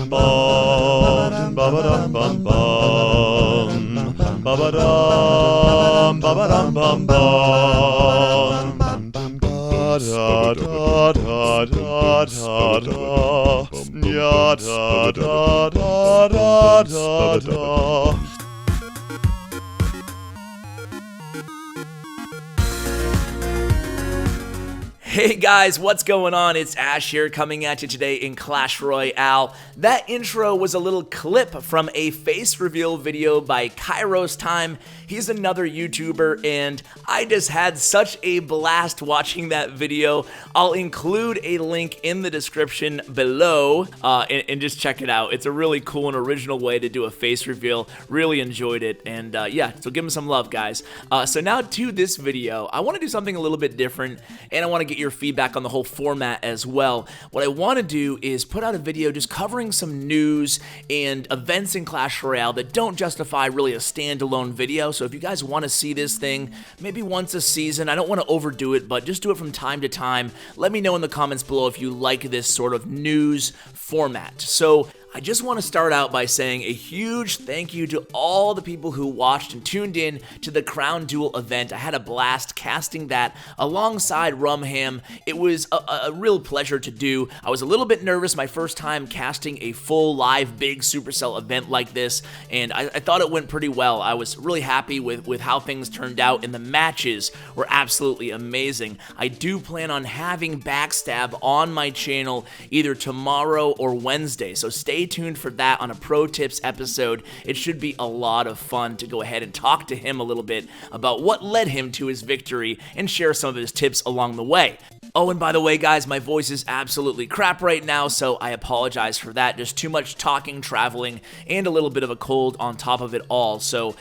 bum bum, ba ba dum bum bum, ba ba dum bum bum. Da da da da da da, ya da da da da da. Hey guys, what's going on? It's Ash here coming at you today in Clash Royale. That intro was a little clip from a face reveal video by Kairos Time. He's another YouTuber and I just had such a blast watching that video. I'll include a link in the description below and just check it out. It's a really cool and original way to do a face reveal. Really enjoyed it and yeah, so give him some love guys. So now to this video, I want to do something a little bit different and I want to get your feedback on the whole format as well. What I want to do is put out a video just covering some news and events in Clash Royale that don't justify really a standalone video. So if you guys want to see this thing, maybe once a season, I don't want to overdo it, but just do it from time to time. Let me know in the comments below if you like this sort of news format. So I just want to start out by saying a huge thank you to all the people who watched and tuned in to the Crown Duel event. I had a blast casting that alongside Rumham. It was a real pleasure to do. I was a little bit nervous my first time casting a full live big Supercell event like this, and I thought it went pretty well. I was really happy with how things turned out, and the matches were absolutely amazing. I do plan on having Backstab on my channel either tomorrow or Wednesday, so stay tuned for that on a pro tips episode. It should be a lot of fun to go ahead and talk to him a little bit about what led him to his victory and share some of his tips along the way. Oh, and by the way, guys, my voice is absolutely crap right now, so I apologize for that. Just too much talking, traveling, and a little bit of a cold on top of it all, so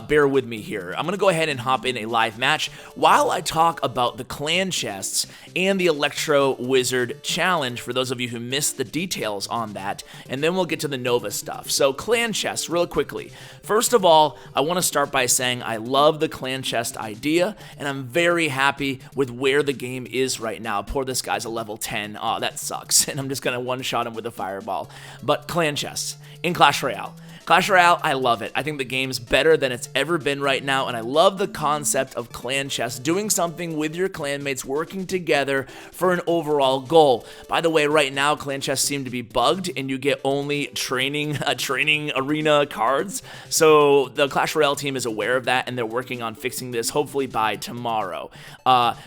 bear with me here. I'm going to go ahead and hop in a live match while I talk about the clan chests and the Electro Wizard challenge for those of you who missed the details on that, and then we'll get to the Nova stuff. So clan chests, real quickly. First of all, I want to start by saying I love the clan chest idea, and I'm very happy with where the game is right now. Poor this guy's a level 10. Oh, that sucks. And I'm just going to one-shot him with a fireball. But clan chests in Clash Royale. Clash Royale, I love it. I think the game's better than it's ever been right now, and I love the concept of clan chests, doing something with your clanmates, working together for an overall goal. By the way, right now, clan chests seem to be bugged, and you get only training arena cards. So the Clash Royale team is aware of that, and they're working on fixing this, hopefully by tomorrow.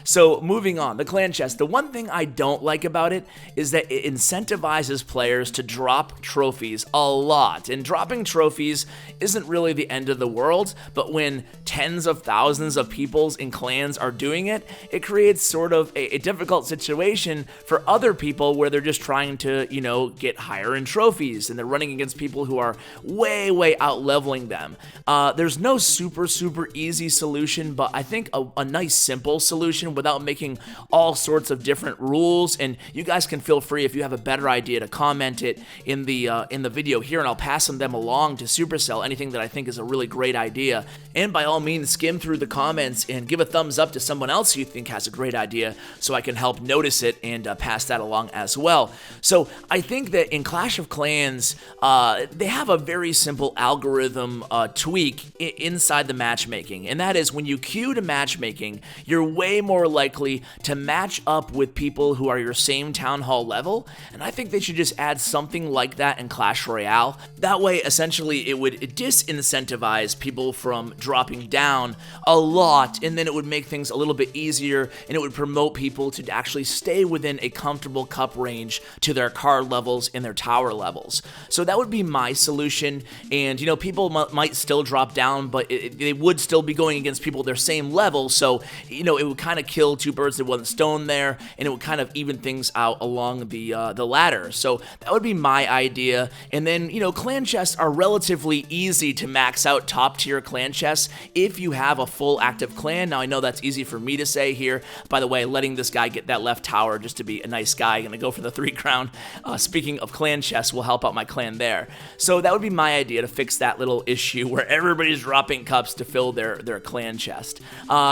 So moving on, the clan chest. The one thing I don't like about it is that it incentivizes players to drop trophies a lot, and dropping trophies isn't really the end of the world, but when tens of thousands of peoples in clans are doing it, it creates sort of a difficult situation for other people where they're just trying to, you know, get higher in trophies, and they're running against people who are way out leveling them. There's no super easy solution, but I think a nice simple solution without making all sorts of different rules, and you guys can feel free if you have a better idea to comment it in the video here, and I'll pass them along to Supercell, anything that I think is a really great idea. And by all means, skim through the comments and give a thumbs up to someone else you think has a great idea so I can help notice it and pass that along as well. So I think that in Clash of Clans, they have a very simple algorithm tweak inside the matchmaking, and that is when you queue to matchmaking, you're way more likely to match up with people who are your same town hall level, and I think they should just add something like that in Clash Royale. That way, essentially, it would disincentivize people from dropping down a lot, and then it would make things a little bit easier, and it would promote people to actually stay within a comfortable cup range to their card levels and their tower levels. So that would be my solution, and you know, people might still drop down, but they would still be going against people their same level, so you know, it would kind of kill two birds with one stone there, and it would kind of even things out along the ladder. So that would be my idea. And then, you know, clan chests are relatively easy to max out top tier clan chests if you have a full active clan. Now I know that's easy for me to say here. By the way, letting this guy get that left tower just to be a nice guy, gonna go for the 3 crown. Speaking of clan chests, will help out my clan there. So that would be my idea to fix that little issue where everybody's dropping cups to fill their clan chest.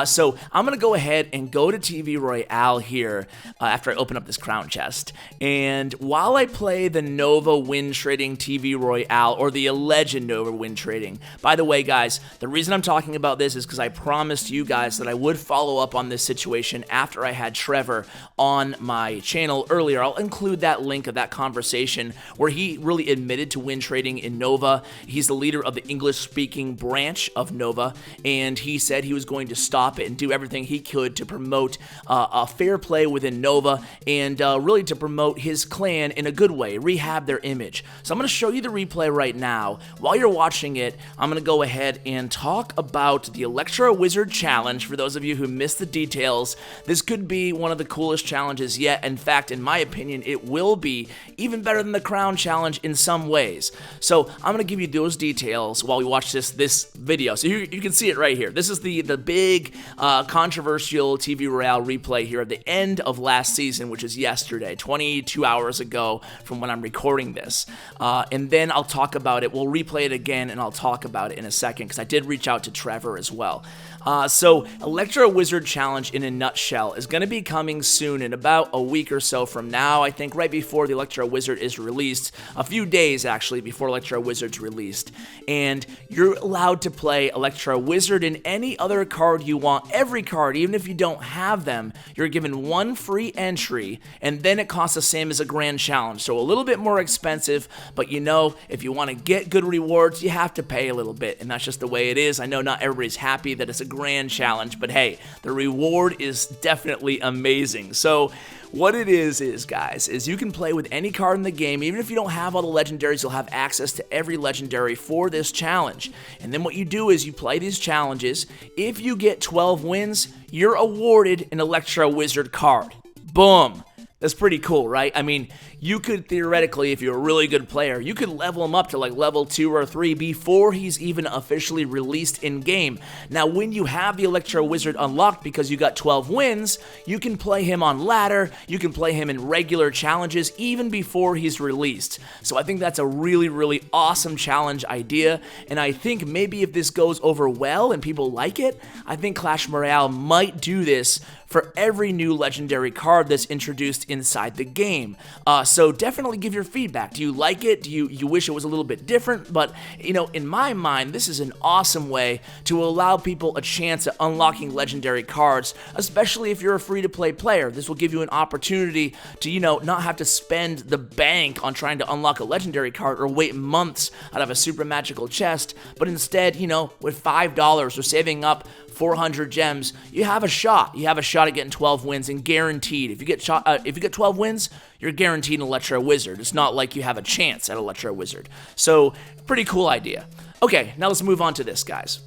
So I'm gonna go ahead and go to TV Royale here after I open up this crown chest. And while I play the Nova win trading TV Royale, or the alleged Nova win trading, by the way, guys, the reason I'm talking about this is because I promised you guys that I would follow up on this situation after I had Trevor on my channel earlier. I'll include that link of that conversation where he really admitted to win trading in Nova. He's the leader of the English-speaking branch of Nova, and he said he was going to stop it and do everything he could to promote a fair play within Nova, and really to promote his clan in a good way, rehab their image. So I'm going to show you the replay right now. While you're watching it, I'm going to go ahead and talk about the Electro Wizard challenge. For those of you who missed the details, this could be one of the coolest challenges yet. In fact, in my opinion, it will be even better than the Crown Challenge in some ways. So I'm going to give you those details while we watch this video. So you can see it right here. This is the big controversial TV Royale replay here at the end of last season, which is yesterday, 22 hours ago from when I'm recording this. And then I'll talk about it. We'll replay it again, and I'll talk about it in a second because I did reach out to Trevor as well. So Electro Wizard Challenge in a nutshell is going to be coming soon, in about a week or so from now. I think right before the Electro Wizard is released, a few days actually before Electro Wizard's released. And you're allowed to play Electro Wizard and any other card you want. Every card, even if you don't have them, you're given one free entry, and then it costs the same as a Grand Challenge. So a little bit more expensive, but you know, if you want to get good rewards, you have to pay a little bit, and that's just the way it is. I know not everybody's happy that it's a Grand Challenge, but hey, the reward is definitely amazing. So what it is guys, is you can play with any card in the game. Even if you don't have all the legendaries, you'll have access to every legendary for this challenge. And then what you do is you play these challenges. If you get 12 wins, you're awarded an Electro Wizard card. Boom. That's pretty cool, right? I mean, you could theoretically, if you're a really good player, you could level him up to like level 2 or 3 before he's even officially released in-game. Now, when you have the Electro Wizard unlocked because you got 12 wins, you can play him on ladder, you can play him in regular challenges even before he's released. So I think that's a really, really awesome challenge idea, and I think maybe if this goes over well and people like it, I think Clash Royale might do this for every new legendary card that's introduced inside the game. So definitely give your feedback. Do you like it? Do you wish it was a little bit different? But, you know, in my mind, this is an awesome way to allow people a chance at unlocking legendary cards, especially if you're a free-to-play player. This will give you an opportunity to, you know, not have to spend the bank on trying to unlock a legendary card or wait months out of a super magical chest, but instead, you know, with $5 or saving up 400 gems, you have a shot. You have a shot at getting 12 wins, and guaranteed. If you get 12 wins, you're guaranteed an Electro Wizard. It's not like you have a chance at Electro Wizard. So, pretty cool idea. Okay, now let's move on to this, guys.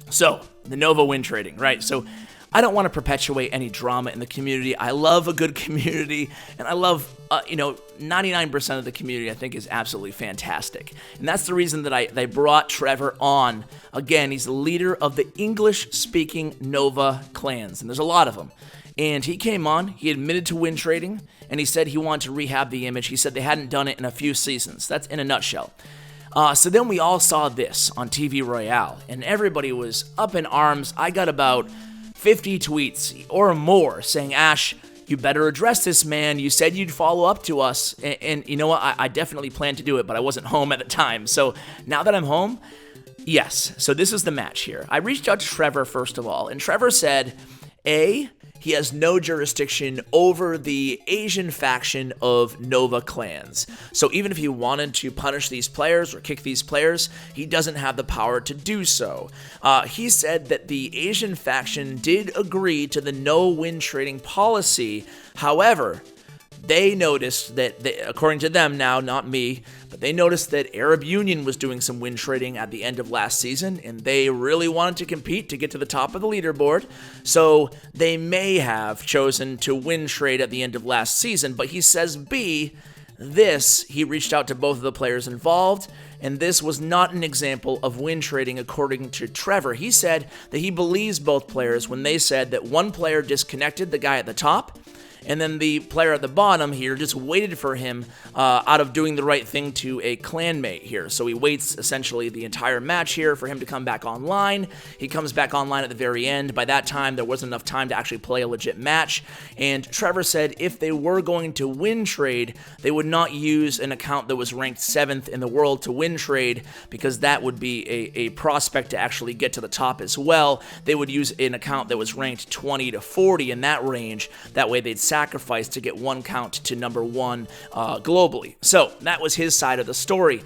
So, the Nova win trading, right? So, I don't want to perpetuate any drama in the community. I love a good community, and I love, 99% of the community I think is absolutely fantastic. And that's the reason that they brought Trevor on. Again, he's the leader of the English-speaking Nova clans, and there's a lot of them. And he came on, he admitted to win trading, and he said he wanted to rehab the image. He said they hadn't done it in a few seasons. That's in a nutshell. So then we all saw this on TV Royale, and everybody was up in arms. I got about 50 tweets or more saying, Ash, you better address this, man. You said you'd follow up to us, and you know what? I definitely planned to do it, but I wasn't home at the time. So now that I'm home, yes. So this is the match here. I reached out to Trevor first of all, and Trevor said, A, he has no jurisdiction over the Asian faction of Nova clans. So even if he wanted to punish these players or kick these players, he doesn't have the power to do so. He said that the Asian faction did agree to the no win trading policy. However, they noticed that, according to them now, not me, but they noticed that Arab Union was doing some win trading at the end of last season, and they really wanted to compete to get to the top of the leaderboard, so they may have chosen to win trade at the end of last season. But he says, B, he reached out to both of the players involved, and this was not an example of win trading according to Trevor. He said that he believes both players when they said that one player disconnected, the guy at the top, and then the player at the bottom here just waited for him out of doing the right thing to a clanmate here. So he waits essentially the entire match here for him to come back online. He comes back online at the very end. By that time, there wasn't enough time to actually play a legit match, and Trevor said if they were going to win trade, they would not use an account that was ranked 7th in the world to win trade, because that would be a prospect to actually get to the top as well. They would use an account that was ranked 20 to 40 in that range. That way they'd sacrifice to get one count to number 1 globally. So that was his side of the story.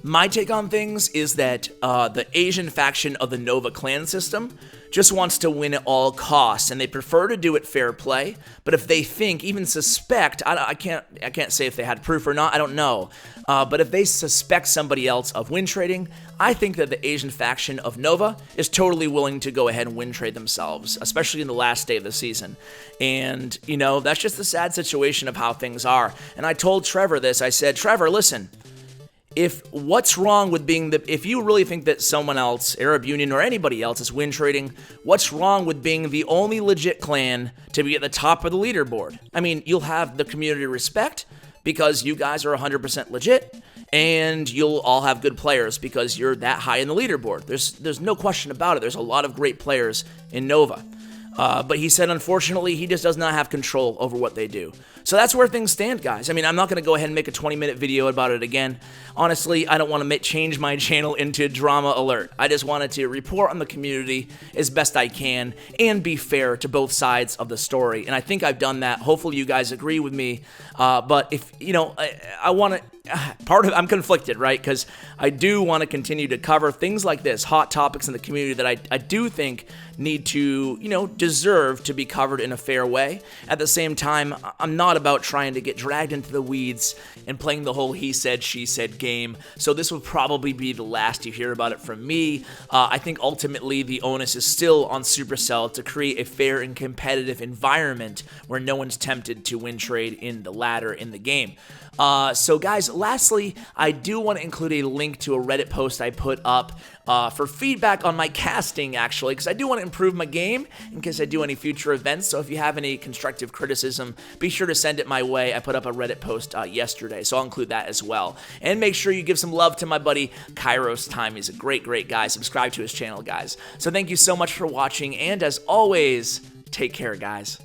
My take on things is that the Asian faction of the Nova clan system just wants to win at all costs, and they prefer to do it fair play. But if they think, even suspect, I can't say if they had proof or not, I don't know. But if they suspect somebody else of win trading, I think that the Asian faction of Nova is totally willing to go ahead and win trade themselves, especially in the last day of the season. And, you know, that's just the sad situation of how things are. And I told Trevor this. I said, Trevor, listen, what's wrong with if you really think that someone else, Arab Union or anybody else, is win trading, what's wrong with being the only legit clan to be at the top of the leaderboard? I mean, you'll have the community respect because you guys are 100% legit, and you'll all have good players because you're that high in the leaderboard. There's no question about it. There's a lot of great players in Nova. But he said, unfortunately, he just does not have control over what they do. So that's where things stand, guys. I mean, I'm not going to go ahead and make a 20-minute video about it again. Honestly, I don't want to change my channel into drama alert. I just wanted to report on the community as best I can and be fair to both sides of the story. And I think I've done that. Hopefully, you guys agree with me. But if, you know, I want to... I'm conflicted, right? Because I do want to continue to cover things like this, hot topics in the community that I do think need to, you know, deserve to be covered in a fair way. At the same time, I'm not about trying to get dragged into the weeds and playing the whole he said, she said game. So this will probably be the last you hear about it from me. I think ultimately the onus is still on Supercell to create a fair and competitive environment where no one's tempted to win trade in the ladder in the game. So guys, lastly, I do want to include a link to a Reddit post I put up for feedback on my casting, actually, because I do want to improve my game in case I do any future events. So if you have any constructive criticism, be sure to send it my way. I put up a Reddit post yesterday, so I'll include that as well. And make sure you give some love to my buddy Kairos Time. He's a great guy. Subscribe to his channel, guys. So thank you so much for watching, and as always, take care, guys.